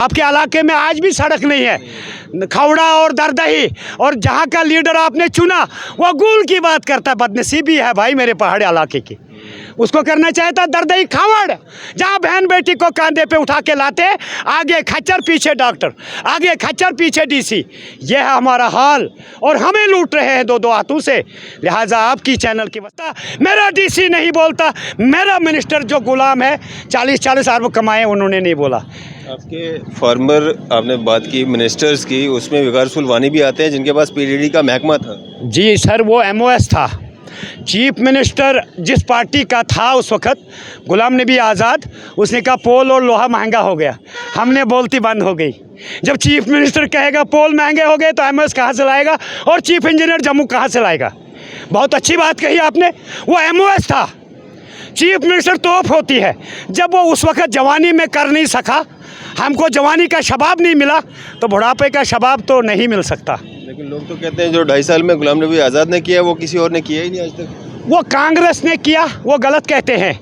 आपके इलाके में आज भी सड़क नहीं है, खौड़ा और दरदही, और जहाँ का लीडर आपने चुना वो गुल की बात करता है। बदनसीबी है भाई मेरे पहाड़ी इलाके की। उसको करना चाहिए था दरदही खावड़, जहाँ बहन बेटी को कंधे पे उठा के लाते, आगे खच्चर पीछे डॉक्टर, आगे खच्चर पीछे डीसी। ये है हमारा हाल और हमें लूट रहे हैं दो हाथों से। लिहाजा आपकी चैनल की वजह मेरा डीसी नहीं बोलता, मेरा मिनिस्टर जो गुलाम है 40-40 अरब कमाए उन्होंने नहीं बोला। आपके फार्मर आपने बात की मिनिस्टर्स की, उसमें विकार सुलवानी भी आते हैं जिनके पास पीडीडी का महकमा था। जी सर, वो एमओएस था। चीफ मिनिस्टर जिस पार्टी का था उस वक्त, गुलाम नबी आज़ाद, उसने कहा पोल और लोहा महंगा हो गया, हमने बोलती बंद हो गई। जब चीफ मिनिस्टर कहेगा पोल महंगे हो गए तो एमओएस कहाँ से लाएगा और चीफ इंजीनियर जम्मू कहाँ से लाएगा? बहुत अच्छी बात कही आपने, वो एमओएस था। चीफ मिनिस्टर तोप होती है। जब वो उस वक्त जवानी में कर नहीं सका, हमको जवानी का शबाब नहीं मिला, तो बुढ़ापे का शबाब तो नहीं मिल सकता। लेकिन लोग तो कहते हैं जो 2.5 साल में गुलाम नबी आज़ाद ने किया वो किसी और ने किया ही नहीं आज तक। वो कांग्रेस ने किया, वो गलत कहते हैं।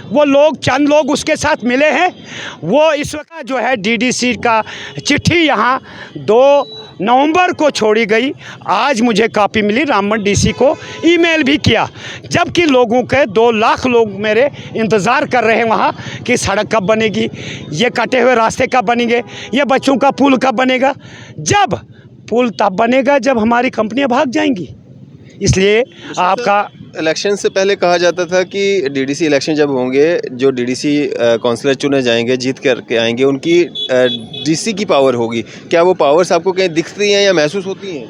वो लोग, चंद लोग उसके साथ मिले हैं। वो इस वक्त जो है डीडीसी का चिट्ठी यहाँ 2 नवंबर को छोड़ी गई। आज मुझे कॉपी मिली, रामबन डीसी को ईमेल भी किया, जबकि लोगों के 2 लाख लोग मेरे इंतज़ार कर रहे हैं वहाँ कि सड़क कब बनेगी, ये कटे हुए रास्ते कब बनेंगे, ये बच्चों का पुल कब बनेगा। जब पुल तब बनेगा जब हमारी कंपनियाँ भाग जाएंगी। इसलिए आपका इलेक्शन से पहले कहा जाता था कि डीडीसी इलेक्शन जब होंगे, जो डीडीसी काउंसलर चुने जाएंगे, जीत करके आएंगे, उनकी डीसी की पावर होगी। क्या वो पावर्स आपको कहीं दिखती हैं या महसूस होती हैं?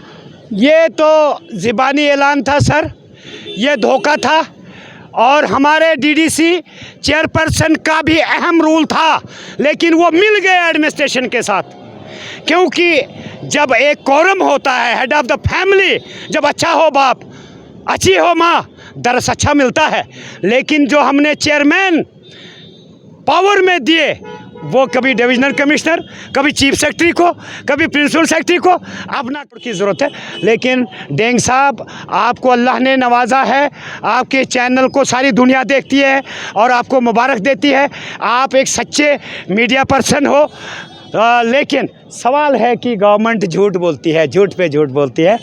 ये तो ज़बानी ऐलान था सर, ये धोखा था। और हमारे डीडीसी चेयरपर्सन का भी अहम रोल था, लेकिन वो मिल गए एडमिनिस्ट्रेशन के साथ। क्योंकि जब एक कोरम होता है, हेड ऑफ द फैमिली, जब अच्छा हो बाप, अच्छी हो माँ, दरस अच्छा मिलता है। लेकिन जो हमने चेयरमैन पावर में दिए, वो कभी डिविजनल कमिश्नर, कभी चीफ सेक्रेटरी को, कभी प्रिंसिपल सेक्रेटरी को, अपना की ज़रूरत है। लेकिन डेंग साहब, आपको अल्लाह ने नवाजा है, आपके चैनल को सारी दुनिया देखती है और आपको मुबारक देती है। आप एक सच्चे मीडिया पर्सन हो। लेकिन सवाल है कि गवर्नमेंट झूठ बोलती है, झूठ पे झूठ बोलती है।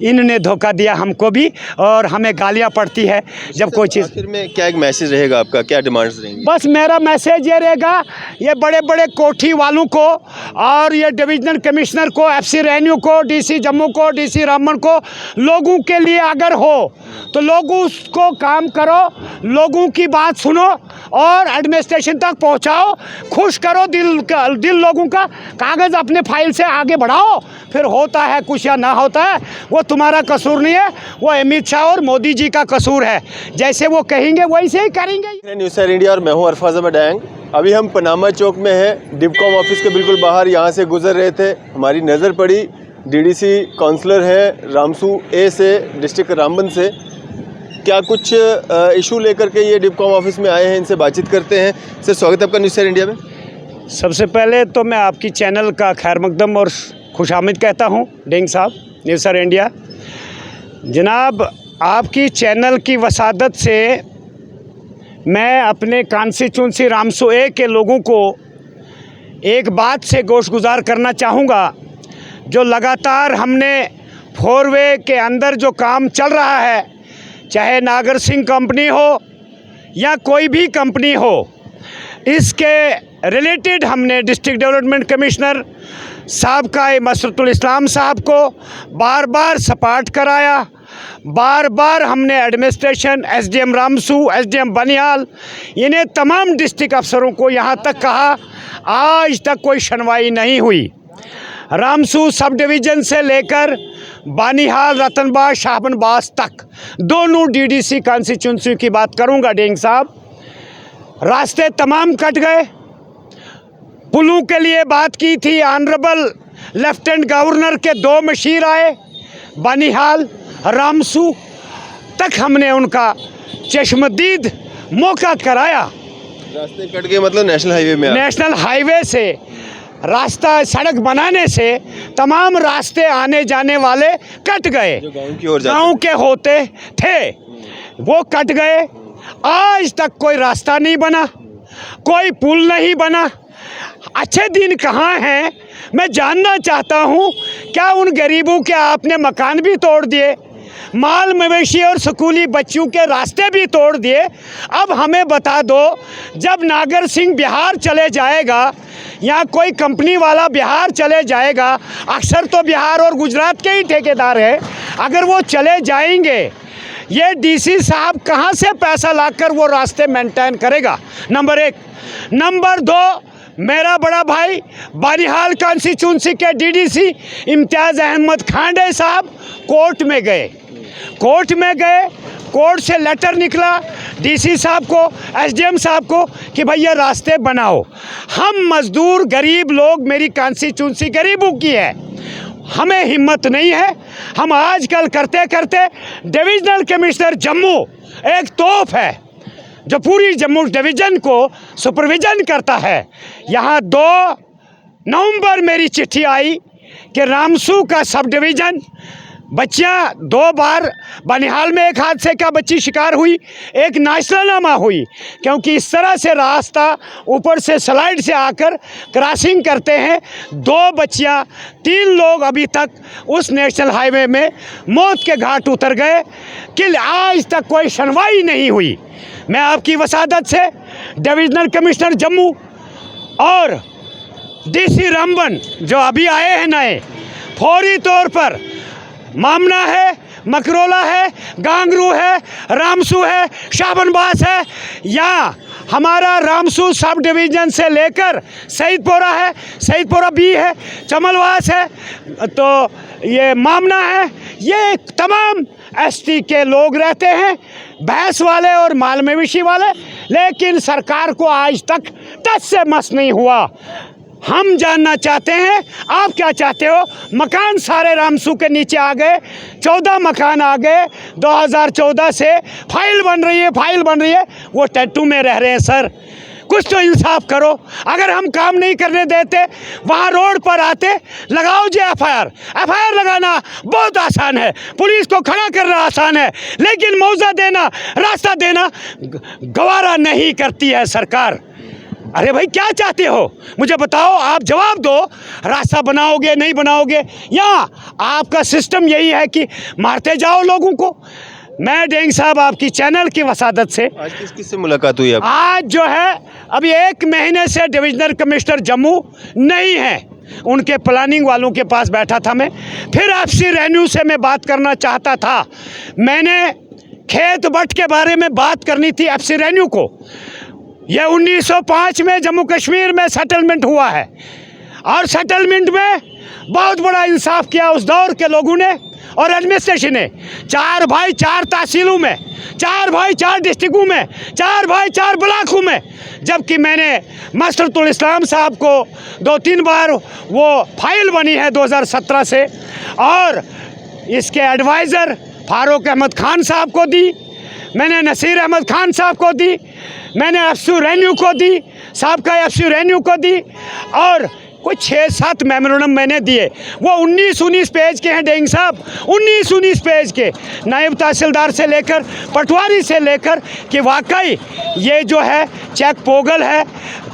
इन्होंने धोखा दिया हमको भी और हमें गालियां पड़ती है जब कोई चीज़। आखिर में क्या एक मैसेज रहेगा आपका, क्या डिमांड्स रहेंगी? बस मेरा मैसेज ये रहेगा, ये बड़े बड़े कोठी वालों को और ये डिविजनल कमिश्नर को, एफसी रेवेन्यू को, डीसी जम्मू को, डीसी रामबन को, लोगों के लिए अगर हो तो लोगों को काम करो, लोगों की बात सुनो और एडमिनिस्ट्रेशन तक पहुंचाओ, खुश करो दिल लोगों का। कागज़ अपने फाइल से आगे बढ़ाओ, फिर होता है कुछ या ना होता है वो तुम्हारा कसूर नहीं है, वो अमित शाह और मोदी जी का कसूर है। जैसे वो कहेंगे वैसे ही करेंगे। न्यूज़ सैर इंडिया और मैं हूँ अरफाज अहमद डैंग। अभी हम पनामा चौक में हैं, डिबकॉम ऑफिस के बिल्कुल बाहर। यहाँ से गुजर रहे थे, हमारी नज़र पड़ी डीडीसी काउंसलर है रामसू ए से, डिस्ट्रिक्ट रामबन से। क्या कुछ इशू लेकर के ये डिबकॉम ऑफिस में आए हैं, इनसे बातचीत करते हैं। सर, स्वागत है आपका न्यूज़ सैर इंडिया में। सबसे पहले तो मैं आपकी चैनल का खैर मकदम और खुशामद कहता हूं, डेंग साहब, न्यूज़ सैर इंडिया। जनाब, आपकी चैनल की वसादत से मैं अपने कॉन्स्टिट्यूंसी रामसू ए के लोगों को एक बात से गोशगुजार करना चाहूँगा। जो लगातार हमने 4 वे के अंदर जो काम चल रहा है, चाहे नागर सिंह कंपनी हो या कोई भी कंपनी हो, इसके रिलेटेड हमने डिस्ट्रिक्ट डेवलपमेंट कमिश्नर साहब का मसरतुल इस्लाम साहब को बार बार सपाट कराया। बार बार हमने administration, SDM Ramsu, SDM Banihal, इन्हें तमाम डिस्ट्रिक्ट अफसरों को यहाँ तक कहा, आज तक कोई सुनवाई नहीं हुई। रामसू सब डिवीज़न से लेकर बानिहाल, रतनबाग, शाहबनबाज तक दोनों डीडीसी कॉन्स्टिट्यूंसी की बात करूंगा। डेंग साहब, रास्ते तमाम कट गए। पुलों के लिए बात की थी, ऑनरेबल लेफ्टिनेंट गवर्नर के 2 मशीर आए, बानिहाल, रामसू तक हमने उनका चश्मदीद मौका कराया। रास्ते कट गए मतलब नेशनल हाईवे में? नेशनल हाईवे से रास्ता, सड़क बनाने से तमाम रास्ते आने जाने वाले कट गए, जो गाँव की ओर गाँव के होते थे वो कट गए। आज तक कोई रास्ता नहीं बना, कोई पुल नहीं बना। अच्छे दिन कहाँ हैं? मैं जानना चाहता हूँ। क्या उन गरीबों के आपने मकान भी तोड़ दिए, माल मवेशी और स्कूली बच्चों के रास्ते भी तोड़ दिए? अब हमें बता दो, जब नागर सिंह बिहार चले जाएगा या कोई कंपनी वाला बिहार चले जाएगा, अक्सर तो बिहार और गुजरात के ही ठेकेदार हैं, अगर वो चले जाएंगे, ये डीसी साहब कहाँ से पैसा लाकर वो रास्ते मेंटेन करेगा? नंबर एक। नंबर दो, मेरा बड़ा भाई बानिहाल कॉन्स्टिट्यूंसी के डीडीसी इम्तियाज़ अहमद खांडे साहब कोर्ट में गए, कोर्ट से लेटर निकला डीसी साहब को, एसडीएम साहब को कि भैया रास्ते बनाओ। हम मज़दूर गरीब लोग, मेरी कॉन्स्टिट्यूंसी गरीबों की है, हमें हिम्मत नहीं है। हम आजकल करते करते डिविजनल कमिश्नर जम्मू एक तोप है जो पूरी जम्मू डिवीज़न को सुपरविज़न करता है। यहाँ 2 नवंबर मेरी चिट्ठी आई कि रामसू का सब डिवीज़न, बच्चियाँ 2 बार बनिहाल में एक हादसे का बच्ची शिकार हुई, एक नाशनामा हुई, क्योंकि इस तरह से रास्ता ऊपर से स्लाइड से आकर क्रॉसिंग करते हैं। 2 बच्चियाँ, 3 लोग अभी तक उस नेशनल हाईवे में मौत के घाट उतर गए कि आज तक कोई सुनवाई नहीं हुई। मैं आपकी वसादत से डिविजनल कमिश्नर जम्मू और डीसी रामबन जो अभी आए हैं नए, फौरी तौर पर मामना है, मकरोला है, गांगरू है, रामसू है, शाहबनबास है, या हमारा रामसू सब डिवीज़न से लेकर सईदपुरा है, सईदपुरा बी है, चमलवास है, तो ये मामना है, ये तमाम एसटी के लोग रहते हैं, भैंस वाले और माल मवेशी वाले, लेकिन सरकार को आज तक टच से मस नहीं हुआ। हम जानना चाहते हैं आप क्या चाहते हो? मकान सारे रामसू के नीचे आ गए, 14 मकान आ गए, 2014 से फाइल बन रही है, वो टैटू में रह रहे हैं। सर कुछ तो इंसाफ करो। अगर हम काम नहीं करने देते, वहाँ रोड पर आते, लगाओ जी एफआईआर लगाना बहुत आसान है, पुलिस को खड़ा करना आसान है, लेकिन मुआवजा देना, रास्ता देना गवारा नहीं करती है सरकार। अरे भाई क्या चाहते हो मुझे बताओ, आप जवाब दो। रास्ता बनाओगे नहीं बनाओगे, या आपका सिस्टम यही है कि मारते जाओ लोगों को? मैं डेंग साहब आपकी चैनल की वसादत से आज किससे मुलाकात हुई? आज जो है अभी 1 महीने से डिविजनल कमिश्नर जम्मू नहीं है, उनके प्लानिंग वालों के पास बैठा था मैं। फिर आपसी रेन्यू से मैं बात करना चाहता था, मैंने खेत बट के बारे में बात करनी थी एफसी रेन्यू को। यह 1905 में जम्मू कश्मीर में सेटलमेंट हुआ है, और सेटलमेंट में बहुत बड़ा इंसाफ किया उस दौर के लोगों ने और एडमिनिस्ट्रेशन ने। 4 भाई 4 तहसीलों में, 4 भाई 4 डिस्ट्रिक्टों में, 4 भाई 4 ब्लॉकों में, जबकि मैंने मसरतुल इस्लाम साहब को 2-3 बार वो फाइल बनी है 2017 से, और इसके एडवाइज़र फारूक अहमद खान साहब को दी, मैंने नसीर अहमद खान साहब को दी, मैंने एफसी रेन्यू को दी, साहब का एफसी रेन्यू को दी, और कुछ 6-7 मेमोरेंडम मैंने दिए। वो 19-19 पेज के हैं डेंग साहब, 19-19 पेज के, नायब तहसीलदार से लेकर पटवारी से लेकर, कि वाकई ये जो है चेक पोगल है,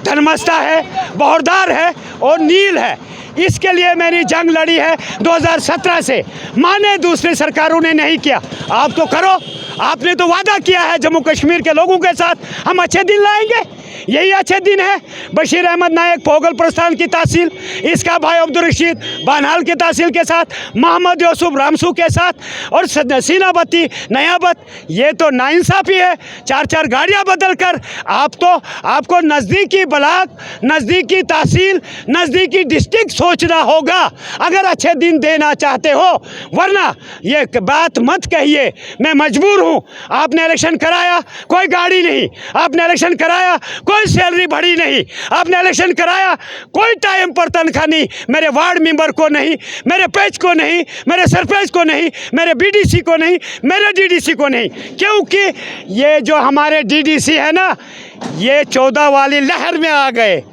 धनमस्ता है, बहरदार है और नील है। इसके लिए मेरी जंग लड़ी है 2017 से। माने दूसरी सरकारों ने नहीं किया, आप तो करो। आपने तो वादा किया है जम्मू कश्मीर के लोगों के साथ, हम अच्छे दिन लाएंगे। यही अच्छे दिन है। बशीर अहमद नायक पोगल प्रस्थान की तहसील, इसका भाई अब्दुल रशीद बानहाल की तहसील के साथ, मोहम्मद यूसुफ रामसू के साथ, और सीनाबत्ती नयाबत, ये तो नाइंसाफ़ी है। 4-4 गाड़ियाँ बदल कर आपको नज़दीकी ब्लॉक, नज़दीकी तहसील, नज़दीकी डिस्ट्रिक्ट सोचना होगा अगर अच्छे दिन देना चाहते हो, वरना ये बात मत कहिए मैं मजबूर हूँ। आपने इलेक्शन कराया, कोई गाड़ी नहीं, आपने इलेक्शन कराया, कोई सैलरी बढ़ी नहीं, आपने इलेक्शन कराया, कोई टाइम पर तनख्वाह नहीं, मेरे वार्ड मेंबर को नहीं, मेरे पैच को नहीं, मेरे सरपंच को नहीं, मेरे बीडीसी को नहीं, मेरे डीडीसी को नहीं, क्योंकि ये जो हमारे डीडीसी है ना, ये 14 वाली लहर में आ गए।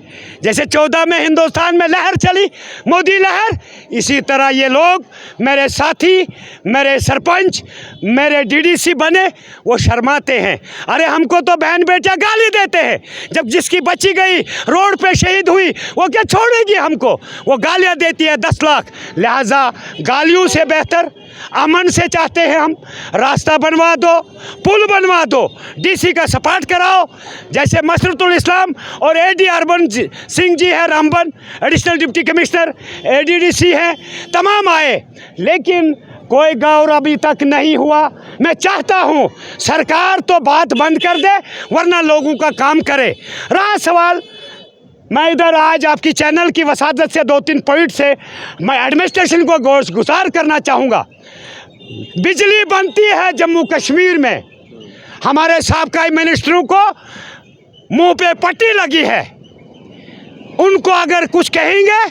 जैसे 14 में हिंदुस्तान में लहर चली, मोदी लहर, इसी तरह ये लोग, मेरे साथी, मेरे सरपंच, मेरे डीडीसी बने, वो शर्माते हैं। अरे हमको तो बहन बेटा गाली देते हैं, जब जिसकी बची गई रोड पे शहीद हुई वो क्या छोड़ेगी हमको, वो गालियाँ देती है 10 लाख। लिहाजा गालियों से बेहतर अमन से चाहते हैं हम, रास्ता बनवा दो, पुल बनवा दो, डीसी का सपोर्ट कराओ, जैसे मसरतुल इस्लाम और एडी अरबन सिंह जी है, Ramban additional deputy commissioner, ADDC हैं, तमाम आए, लेकिन कोई गौर अभी तक नहीं हुआ। मैं चाहता हूँ सरकार तो बात बंद कर दे, वरना लोगों का काम करे। रहा सवाल, मैं इधर आज आपकी चैनल की वसादत से 2-3 पॉइंट से मैं एडमिनिस्ट्रेशन को गुज़ार करना चाहूँगा। बिजली बनती है जम्मू कश्मीर में, हमारे साबका मिनिस्टरों को मुंह पे पट्टी लगी है, उनको अगर कुछ कहेंगे,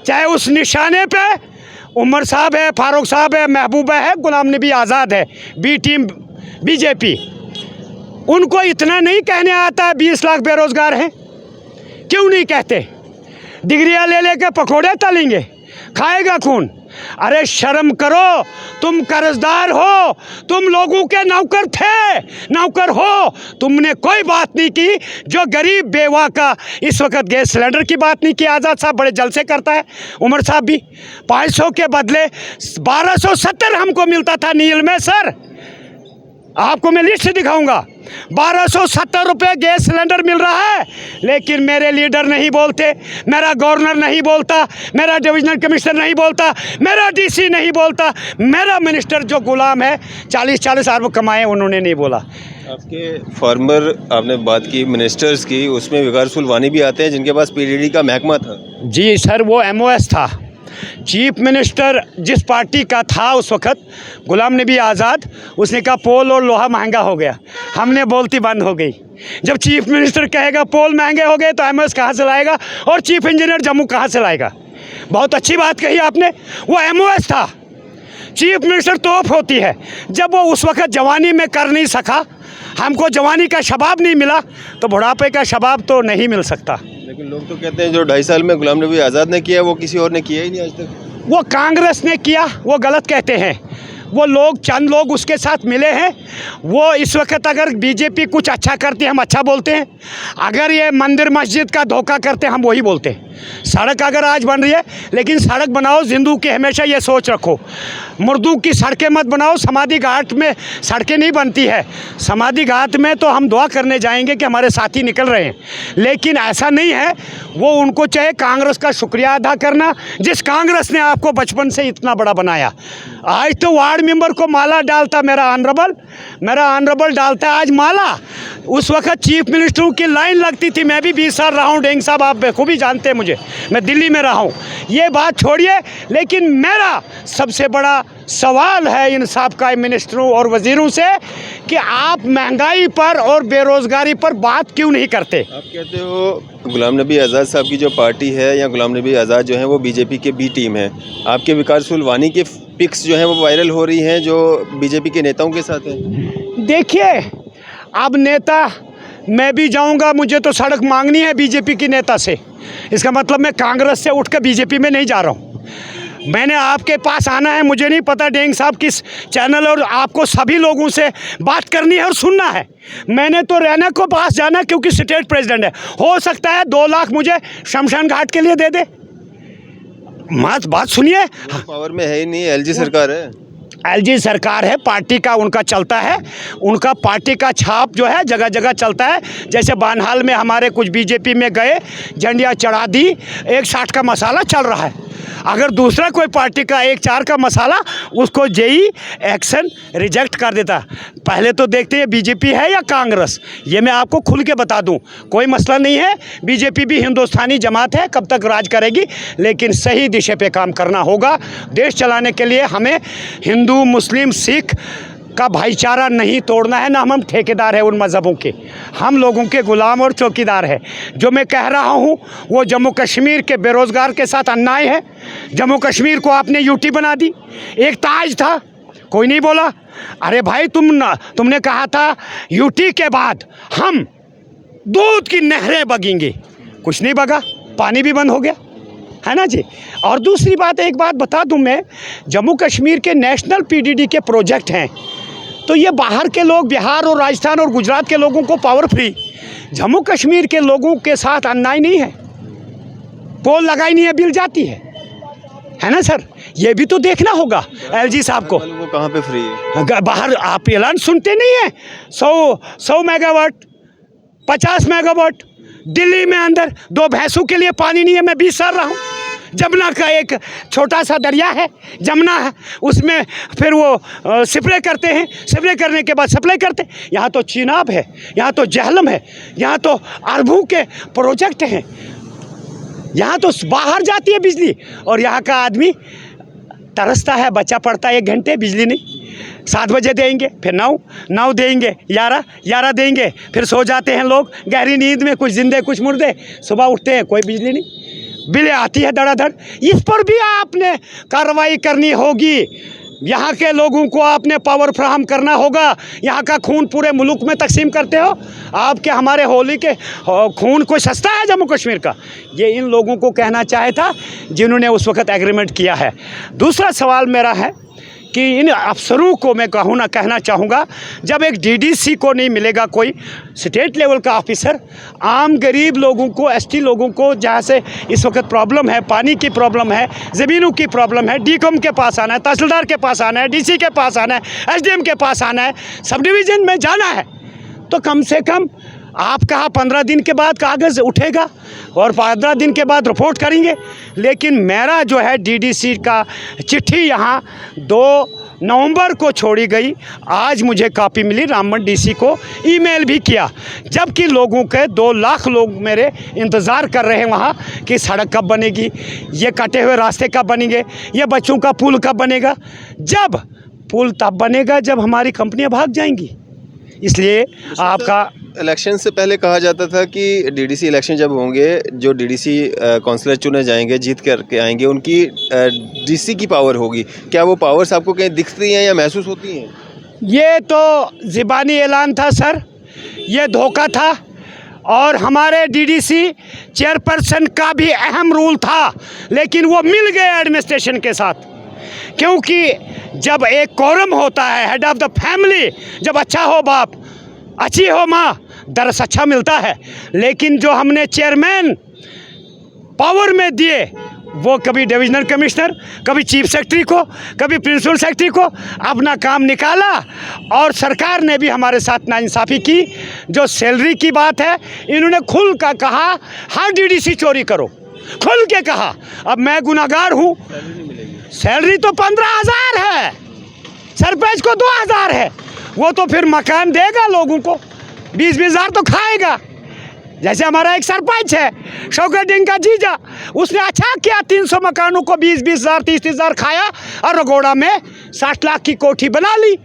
चाहे उस निशाने पे उमर साहब है, फारूक साहब है, महबूबा है, गुलाम नबी आज़ाद है, बी टीम बीजेपी, उनको इतना नहीं कहने आता है 20 लाख बेरोज़गार हैं, क्यों नहीं कहते? डिग्रियां ले लेकर पकोड़े तलेंगे, खाएगा कौन? अरे शर्म करो, तुम कर्जदार हो, तुम लोगों के नौकर थे, नौकर हो, तुमने कोई बात नहीं की। जो गरीब बेवा का इस वक्त गैस सिलेंडर की बात नहीं की, आज़ाद साहब बड़े जलसे करता है, उमर साहब भी 500 के बदले 1270 हमको मिलता था नील में सर, आपको मैं लिस्ट दिखाऊंगा, 1270 रुपये गैस सिलेंडर मिल रहा है, लेकिन मेरे लीडर नहीं बोलते, मेरा गवर्नर नहीं बोलता, मेरा डिविजनल कमिश्नर नहीं बोलता, मेरा डीसी नहीं बोलता, मेरा मिनिस्टर जो गुलाम है 40-40 अरब कमाए, उन्होंने नहीं बोला। आपके फॉर्मर, आपने बात की मिनिस्टर्स की, उसमें विकार सुलवानी भी आते हैं जिनके पास पीडीडी का महकमा था। जी सर, वो एमओएस था। चीफ मिनिस्टर जिस पार्टी का था उस वक्त, गुलाम नबी आज़ाद, उसने कहा पोल और लोहा महंगा हो गया, हमने बोलती बंद हो गई। जब चीफ मिनिस्टर कहेगा पोल महंगे हो गए तो एमओएस कहाँ से लाएगा और चीफ इंजीनियर जम्मू कहाँ से लाएगा? बहुत अच्छी बात कही आपने, वो एमओएस था। चीफ मिनिस्टर तोप होती है, जब वो उस वक्त जवानी में कर नहीं सका, हमको जवानी का शबाब नहीं मिला, तो बुढ़ापे का शबाब तो नहीं मिल सकता। लेकिन लोग तो कहते हैं जो 2.5 साल में गुलाम नबी आज़ाद ने किया वो किसी और ने किया ही नहीं आज तक। वो कांग्रेस ने किया, वो गलत कहते हैं। वो लोग, चंद लोग उसके साथ मिले हैं। वो इस वक्त अगर बीजेपी कुछ अच्छा करती है हम अच्छा बोलते हैं, अगर ये मंदिर मस्जिद का धोखा करते हैं हम वही बोलते हैं। सड़क अगर आज बन रही है, लेकिन सड़क बनाओ जिंदू की, हमेशा ये सोच रखो, मुर्दों की सड़कें मत बनाओ। समाधि घाट में सड़कें नहीं बनती है, समाधि घाट में तो हम दुआ करने जाएंगे कि हमारे साथी निकल रहे हैं, लेकिन ऐसा नहीं है। वो उनको चाहे कांग्रेस का शुक्रिया अदा करना, जिस कांग्रेस ने आपको बचपन से इतना बड़ा बनाया। आज तो वार्ड मेंबर को माला डालता मेरा ऑनरेबल डालता है आज माला। उस वक्त चीफ मिनिस्टरों की लाइन लगती थी, मैं भी 20 साल रहा हूँ, डेंग साहब आप बखूबी जानते हैं मुझे, मैं दिल्ली में रहा हूँ। ये बात छोड़िए, लेकिन मेरा सबसे बड़ा सवाल है इन साबका मिनिस्टरों और वजीरों से कि आप महंगाई पर और बेरोज़गारी पर बात क्यों नहीं करते? आप कहते हो गुलाम नबी आज़ाद साहब की जो पार्टी है, या गुलाम नबी आज़ाद जो हैं वो बीजेपी के बी टीम है, आपके विकार सुलवानी के पिक्स जो हैं वो वायरल हो रही हैं जो बीजेपी के नेताओं के साथ हैं। देखिए, अब नेता मैं भी जाऊंगा, मुझे तो सड़क मांगनी है बीजेपी की नेता से, इसका मतलब मैं कांग्रेस से उठकर बीजेपी में नहीं जा रहा हूँ। मैंने आपके पास आना है, मुझे नहीं पता डेंग साहब किस चैनल, और आपको सभी लोगों से बात करनी है और सुनना है। मैंने तो रैना को पास जाना क्योंकि स्टेट प्रेसिडेंट है, हो सकता है 2 लाख मुझे शमशान घाट के लिए दे दे। बात सुनिए, पावर में है ही नहीं, एलजी सरकार है, एलजी सरकार है, पार्टी का उनका चलता है, उनका पार्टी का छाप जो है जगह जगह चलता है। जैसे बानहाल में हमारे कुछ बीजेपी में गए, झंडियाँ चढ़ा दी, 160 का मसाला चल रहा है। अगर दूसरा कोई पार्टी का 1-4 का मसाला, उसको जेई एक्शन रिजेक्ट कर देता। पहले तो देखते हैं बीजेपी है या कांग्रेस, ये मैं आपको खुल के बता दूं, कोई मसला नहीं है। बीजेपी भी हिंदुस्तानी जमात है, कब तक राज करेगी, लेकिन सही दिशा पे काम करना होगा। देश चलाने के लिए हमें हिंदू, मुस्लिम, सिख का भाईचारा नहीं तोड़ना है, ना हम ठेकेदार हैं उन मज़हबों के, हम लोगों के गुलाम और चौकीदार हैं। जो मैं कह रहा हूँ वो जम्मू कश्मीर के बेरोज़गार के साथ अन्याय है। जम्मू कश्मीर को आपने यूटी बना दी, एक ताज था, कोई नहीं बोला। अरे भाई तुमने कहा था यूटी के बाद हम दूध की नहरें बगेंगे, कुछ नहीं बगा। पानी भी बंद हो गया, है ना जी। और दूसरी बात, एक बात बता दूं मैं, जम्मू कश्मीर के नेशनल पीडीडी के प्रोजेक्ट हैं, तो ये बाहर के लोग, बिहार और राजस्थान और गुजरात के लोगों को पावर फ्री, जम्मू कश्मीर के लोगों के साथ अन्याय नहीं है। पोल लगाई नहीं है, बिल जाती है ना सर। ये भी तो देखना होगा एलजी साहब को। वो कहाँ पे फ्री है? बाहर आप ऐलान सुनते नहीं है, 100 मेगावाट, 50 मेगावाट। दिल्ली में अंदर 2 भैंसों के लिए पानी नहीं है। मैं 20 साल रहा हूँ। जमुना का एक छोटा सा दरिया है, जमुना है, उसमें फिर वो स्प्रे करते हैं, स्प्रे करने के बाद सप्लाई करते हैं। यहाँ तो चिनाब है, यहाँ तो जहलम है, यहाँ तो अरबों के प्रोजेक्ट हैं, यहाँ तो बाहर जाती है बिजली और यहाँ का आदमी तरसता है, बच्चा पड़ता है 1 घंटे, बिजली नहीं। 7 बजे देंगे, फिर 9 देंगे, 11 देंगे, फिर सो जाते हैं लोग गहरी नींद में, कुछ जिंदे कुछ मुर्दे। सुबह उठते हैं, कोई बिजली नहीं, बिलें आती है धड़ाधड़। इस पर भी आपने कार्रवाई करनी होगी। यहाँ के लोगों को आपने पावर फ्राहम करना होगा। यहाँ का खून पूरे मुल्क में तकसीम करते हो। आपके हमारे होली के खून कोई सस्ता है जम्मू कश्मीर का? ये इन लोगों को कहना चाहता जिन्होंने उस वक्त एग्रीमेंट किया है। दूसरा सवाल मेरा है कि इन अफसरों को मैं कहना चाहूँगा, जब एक डीडीसी को नहीं मिलेगा कोई स्टेट लेवल का ऑफिसर, आम गरीब लोगों को, एसटी लोगों को, जहाँ से इस वक्त प्रॉब्लम है, पानी की प्रॉब्लम है, ज़मीनों की प्रॉब्लम है, डीकॉम के पास आना है, तहसीलदार के पास आना है, डीसी के पास आना है, एसडीएम के पास आना है, सब डिवीज़न में जाना है, तो कम से कम आप कहा 15 दिन के बाद कागज़ उठेगा और 15 दिन के बाद रिपोर्ट करेंगे। लेकिन मेरा जो है डीडीसी का चिट्ठी यहाँ 2 नवंबर को छोड़ी गई। आज मुझे कॉपी मिली, रामबन डीसी को ईमेल भी किया, जबकि लोगों के 2 लाख लोग मेरे इंतज़ार कर रहे हैं वहाँ कि सड़क कब बनेगी, ये कटे हुए रास्ते कब बनेंगे, ये बच्चों का पुल कब बनेगा। जब पुल तब बनेगा जब हमारी कंपनियाँ भाग जाएंगी। इसलिए आपका इलेक्शन से पहले कहा जाता था कि डीडीसी इलेक्शन जब होंगे, जो डीडीसी काउंसलर चुने जाएंगे, जीत करके आएंगे, उनकी डीसी की पावर होगी। क्या वो पावर्स आपको कहीं दिखती हैं या महसूस होती हैं? ये तो ज़बानी ऐलान था सर, ये धोखा था। और हमारे डीडीसी चेयरपर्सन का भी अहम रोल था, लेकिन वो मिल गए एडमिनिस्ट्रेशन के साथ। क्योंकि जब एक कोरम होता है, हेड ऑफ द फैमिली, जब अच्छा हो बाप, अच्छी हो माँ, दरस अच्छा मिलता है। लेकिन जो हमने चेयरमैन पावर में दिए, वो कभी डिविजनल कमिश्नर, कभी चीफ सेक्रेटरी को, कभी प्रिंसिपल सेक्रेटरी को अपना काम निकाला। और सरकार ने भी हमारे साथ नाइंसाफ़ी की। जो सैलरी की बात है, इन्होंने खुल का कहा हर डीडीसी चोरी करो, खुल के कहा। अब मैं गुनाहगार हूँ। सैलरी तो 15,000 है, सरपंच को 2,000 है। वो तो फिर मकान देगा लोगों को, 20-20 हज़ार तो खाएगा। जैसे हमारा एक सरपंच है शौकत डिंग का जीजा, उसने अच्छा किया, 300 मकानों को 20-20 हज़ार, 30-30 हज़ार खाया और रगोड़ा में 60 लाख की कोठी बना ली।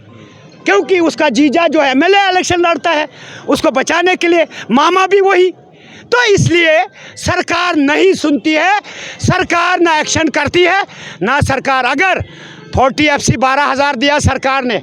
क्योंकि उसका जीजा जो एमएलए इलेक्शन लड़ता है, उसको बचाने के लिए मामा भी वही। तो इसलिए सरकार नहीं सुनती है, सरकार ना एक्शन करती है ना सरकार। अगर 40FC 12,000 दिया सरकार ने,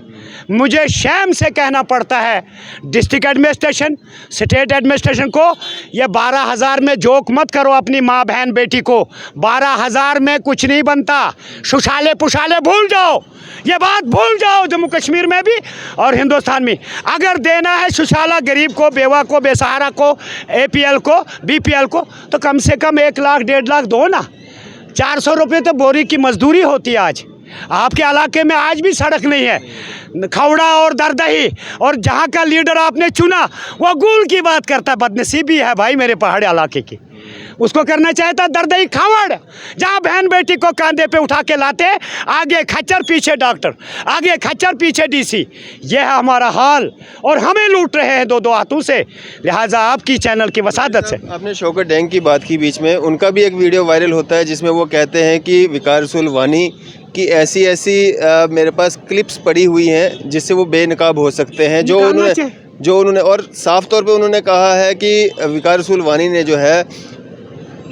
मुझे शर्म से कहना पड़ता है डिस्ट्रिक्ट एडमिनिस्ट्रेशन, स्टेट एडमिनिस्ट्रेशन को, ये 12,000 में जोक मत करो अपनी माँ बहन बेटी को। 12,000 में कुछ नहीं बनता। शौचालय पुशाले भूल जाओ, ये बात भूल जाओ जम्मू कश्मीर में भी और हिंदुस्तान में। अगर देना है शौचालय गरीब को, बेवा को, बेसहारा को, APL को, BPL को, तो कम से कम 1 लाख 1.5 लाख दो ना। 400 रुपये तो बोरी की मजदूरी होती है आज। आपके इलाके में आज भी सड़क नहीं है। खौड़ा और दरदही, और जहाँ का लीडर आपने चुना वो गुल की बात करता है। बदनसीबी है भाई मेरे पहाड़ी इलाके की। उसको करना चाहता दरदही खावड़, जहाँ बहन बेटी को कांधे पे उठा के लाते, आगे खच्चर पीछे डॉक्टर, आगे खच्चर पीछे DC। यह है हमारा हाल और हमें लूट रहे हैं 2-2 हाथों से। लिहाजा आपकी चैनल की वसादत से। आपने शौकत डिंग की बात की बीच में, उनका भी एक वीडियो वायरल होता है जिसमें वो कहते हैं कि वकार रसूल वानी की ऐसी मेरे पास क्लिप्स पड़ी हुई हैं जिससे वो बेनकाब हो सकते हैं। जो उन्होंने और साफ तौर पे उन्होंने कहा है कि वकार रसूल वानी ने जो है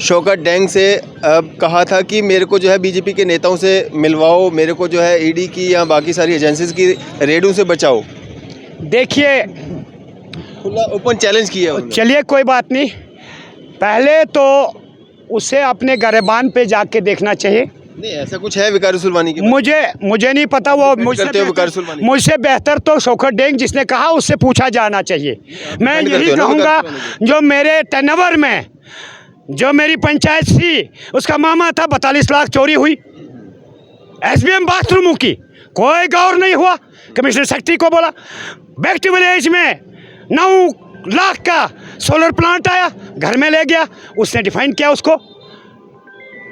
शौकत डिंग से कहा था कि मेरे को जो है बीजेपी के नेताओं से मिलवाओ, मेरे को जो है ED की या बाकी सारी एजेंसीज की रेडों से बचाओ। देखिए, खुला ओपन चैलेंज किया। चलिए कोई बात नहीं। पहले तो उसे अपने गरेबान पे जाके देखना चाहिए। नहीं, ऐसा कुछ है विकार रसूलवानी के? मुझे नहीं पता, वो मुझसे बेहतर तो शौकत डेंग जिसने कहा उससे पूछा जाना चाहिए। मैं यही कहूँगा, जो मेरे टर्नओवर में जो मेरी पंचायत थी उसका मामा था, 42 लाख चोरी हुई SBM बाथरूमों की, कोई गौर नहीं हुआ। कमिश्नर सेक्रेटरी को बोला, बैक टू विलेज में 9 लाख का सोलर प्लांट आया, घर में ले गया, उसने डिफाइन किया उसको।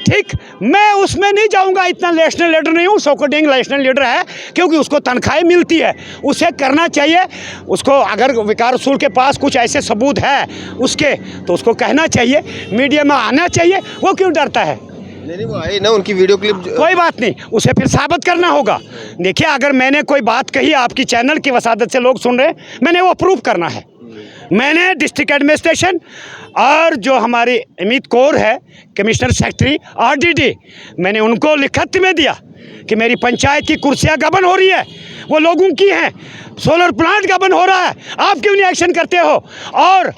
ठीक, मैं उसमें नहीं जाऊंगा, इतना नेशनल लीडर नहीं हूँ। शौकत डेंग नेशनल लीडर है क्योंकि उसको तनख्वाहें मिलती है, उसे करना चाहिए। उसको अगर विकार रसूल के पास कुछ ऐसे सबूत है उसके, तो उसको कहना चाहिए, मीडिया में आना चाहिए। वो क्यों डरता है? नहीं, वो आए ना, उनकी वीडियो क्लिप कोई बात नहीं, उसे फिर साबित करना होगा। देखिए, अगर मैंने कोई बात कही, आपकी चैनल की वसादत से लोग सुन रहे हैं, मैंने वो प्रूव करना है। मैंने डिस्ट्रिक्ट एडमिनिस्ट्रेशन और जो हमारी अमित कौर है कमिश्नर सेक्रेटरी RDD, मैंने उनको लिखत में दिया कि मेरी पंचायत की कुर्सियां गबन हो रही है, वो लोगों की हैं, सोलर प्लांट गबन हो रहा है, आप क्यों नहीं एक्शन करते हो? और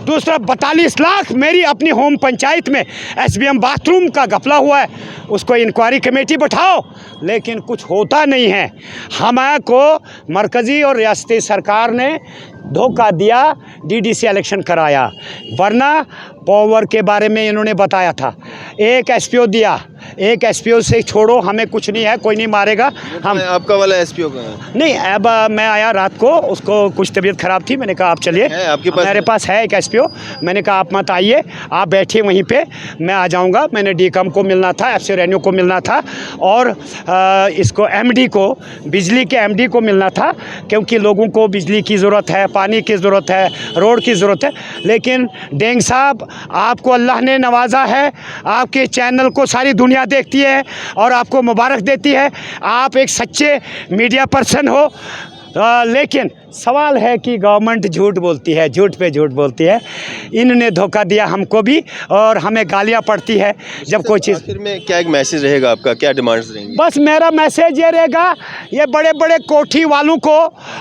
दूसरा 42 लाख मेरी अपनी होम पंचायत में SBM बाथरूम का घपला हुआ है, उसको इंक्वायरी कमेटी बैठाओ, लेकिन कुछ होता नहीं है। हमको मरकज़ी और रियासती सरकार ने धोखा दिया, DDC इलेक्शन कराया, वरना पावर के बारे में इन्होंने बताया था। एक SPO दिया, एक SPO से छोड़ो, हमें कुछ नहीं है, कोई नहीं मारेगा। हम आपका वाला SPO कहाँ है? नहीं, अब मैं आया रात को, उसको कुछ तबीयत ख़राब थी, मैंने कहा आप चलिए, आपके पास? मेरे पास है एक SPO। मैंने कहा आप मत आइए, आप बैठिए वहीं पे, मैं आ जाऊंगा। मैंने DCOM को मिलना था, FC रेन्यू को मिलना था, और इसको MD को, बिजली के MD को मिलना था, क्योंकि लोगों को बिजली की ज़रूरत है, पानी की ज़रूरत है, रोड की ज़रूरत है। लेकिन डेंग साहब, आपको अल्लाह ने नवाजा है, आपके चैनल को सारी दुनिया देखती है और आपको मुबारक देती है। आप एक सच्चे मीडिया पर्सन हो, लेकिन सवाल है कि गवर्नमेंट झूठ बोलती है, झूठ पे झूठ बोलती है। इन्होंने धोखा दिया हमको भी, और हमें गालियां पड़ती है जब कोई चीज़। आखिर में क्या एक मैसेज रहेगा आपका, क्या डिमांड्स रहेंगी? बस मेरा मैसेज ये रहेगा, ये बड़े बड़े कोठी वालों को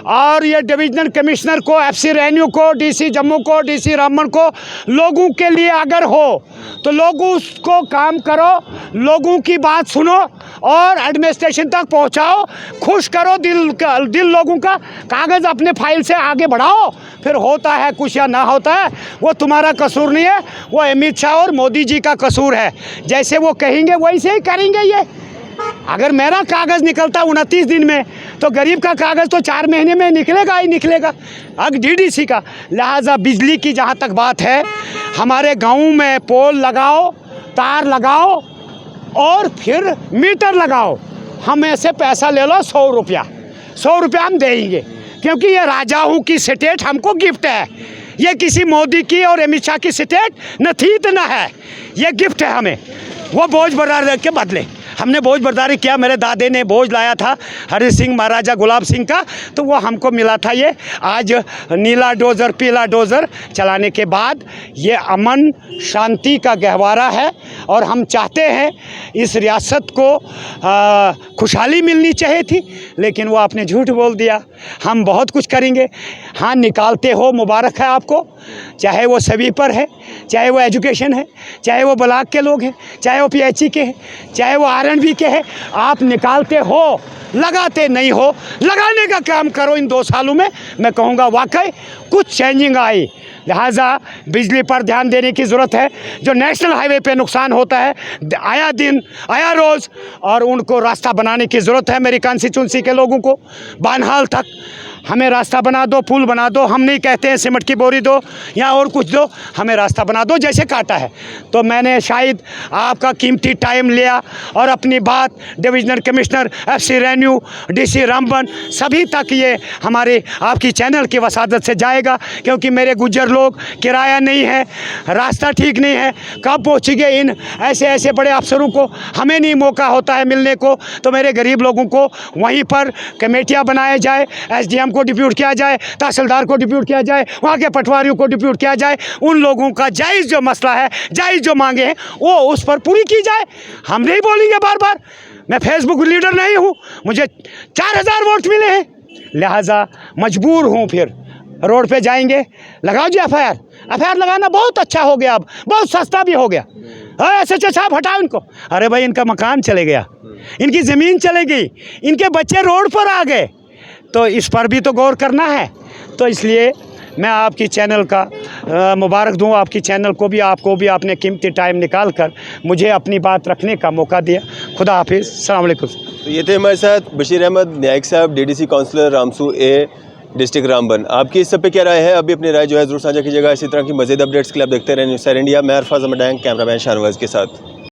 और ये डिविजनल कमिश्नर को, FC रेन्यू को, DC जम्मू को, DC रामबन को, लोगों के लिए अगर हो तो लोगों उसको काम करो, लोगों की बात सुनो और एडमिनिस्ट्रेशन तक पहुंचाओ, खुश करो दिल लोगों का। कागज़ अपने फाइल से आगे बढ़ाओ, फिर होता है कुछ या ना होता है वो तुम्हारा कसूर नहीं है, वो अमित शाह और मोदी जी का कसूर है। जैसे वो कहेंगे वैसे ही करेंगे ये। अगर मेरा कागज़ निकलता 29 दिन में, तो गरीब का कागज़ तो 4 महीने में निकलेगा ही निकलेगा, अगर DDC का। लिहाजा बिजली की जहाँ तक बात है, हमारे गाँव में पोल लगाओ, तार लगाओ और फिर मीटर लगाओ, हमें से पैसा ले लो 100 रुपया, 100 रुपया हम देंगे, क्योंकि ये राजाओं की स्टेट हमको गिफ्ट है। ये किसी मोदी की और अमित शाह की स्टेट न थी तो न है, ये गिफ्ट है हमें। वो बोझ बर्दाश्त के बदले हमने बोझ बर्दारी किया। मेरे दादे ने बोझ लाया था हरि सिंह महाराजा गुलाब सिंह का, तो वो हमको मिला था। ये आज नीला डोज़र पीला डोज़र चलाने के बाद ये अमन शांति का गहवारा है, और हम चाहते हैं इस रियासत को खुशहाली मिलनी चाहिए थी, लेकिन वो आपने झूठ बोल दिया। हम बहुत कुछ करेंगे, हाँ निकालते हो, मुबारक है आपको, चाहे वो स्वीपर है, चाहे वो एजुकेशन है, चाहे वो ब्लॉक के लोग हैं, चाहे वो PHE के हैं, चाहे वो R&B के हैं, आप निकालते हो, लगाते नहीं हो। लगाने का काम करो। इन 2 सालों में मैं कहूँगा वाकई कुछ चेंजिंग आई। लिहाजा बिजली पर ध्यान देने की ज़रूरत है। जो नेशनल हाईवे पे नुकसान होता है आया दिन आया रोज़, और उनको रास्ता बनाने की ज़रूरत है। मेरी कॉन्स्टिट्यूंसी के लोगों को बानहाल तक हमें रास्ता बना दो, पुल बना दो। हम नहीं कहते हैं सीमेंट की बोरी दो या और कुछ दो, हमें रास्ता बना दो जैसे काटा है। तो मैंने शायद आपका कीमती टाइम लिया और अपनी बात divisional commissioner, FC renew, DC Ramban सभी तक ये हमारे आपकी चैनल की वसादत से जाएगा, क्योंकि मेरे गुज्जर लोग किराया नहीं है, रास्ता ठीक नहीं है, कब पहुँचेंगे इन ऐसे बड़े अफसरों को, हमें नहीं मौका होता है मिलने को। तो मेरे गरीब लोगों को वहीं पर कमेटियाँ बनाए जाए, SDM को डिप्यूट किया जाए, तहसीलदार को डिप्यूट किया जाए, वहाँ के पटवारियों को डिप्यूट किया जाए। उन लोगों का जायज़ जो मसला है, जायज़ जो मांगे हैं, वो उस पर पूरी की जाए। हम नहीं बोलेंगे बार बार, मैं फेसबुक लीडर नहीं हूँ, मुझे 4000 वोट मिले हैं, लिहाजा मजबूर हूँ। फिर रोड पे जाएंगे, लगाओ जी FIR लगाना बहुत अच्छा हो गया, अब बहुत सस्ता भी हो गया। SHO साहब हटाओ इनको। अरे भाई इनका मकान चले गया, इनकी ज़मीन चले गई, इनके बच्चे रोड पर आ गए, तो इस पर भी तो गौर करना है। तो इसलिए मैं आपकी चैनल का मुबारक दूं, आपकी चैनल को भी, आपको भी आपने कीमती टाइम निकाल कर मुझे अपनी बात रखने का मौका दिया। खुदा हाफिज़, अस्सलाम वालेकुम। तो ये थे हमारे साथ बशीर अहमद न्यायिक साहब, DDC काउंसलर रामसू ए, डिस्ट्रिक्ट रामबन। आपकी इस सब पे क्या राय है? अभी अपनी राय जो है ज़रूर साझा कीजिएगा। इसी तरह की मज़ीद अपडेट्स के लिए आप देखते रहें न्यूज़ सर इंडिया। मैं अरफाज अहमद, कैमरामैन शाहनवाज के साथ।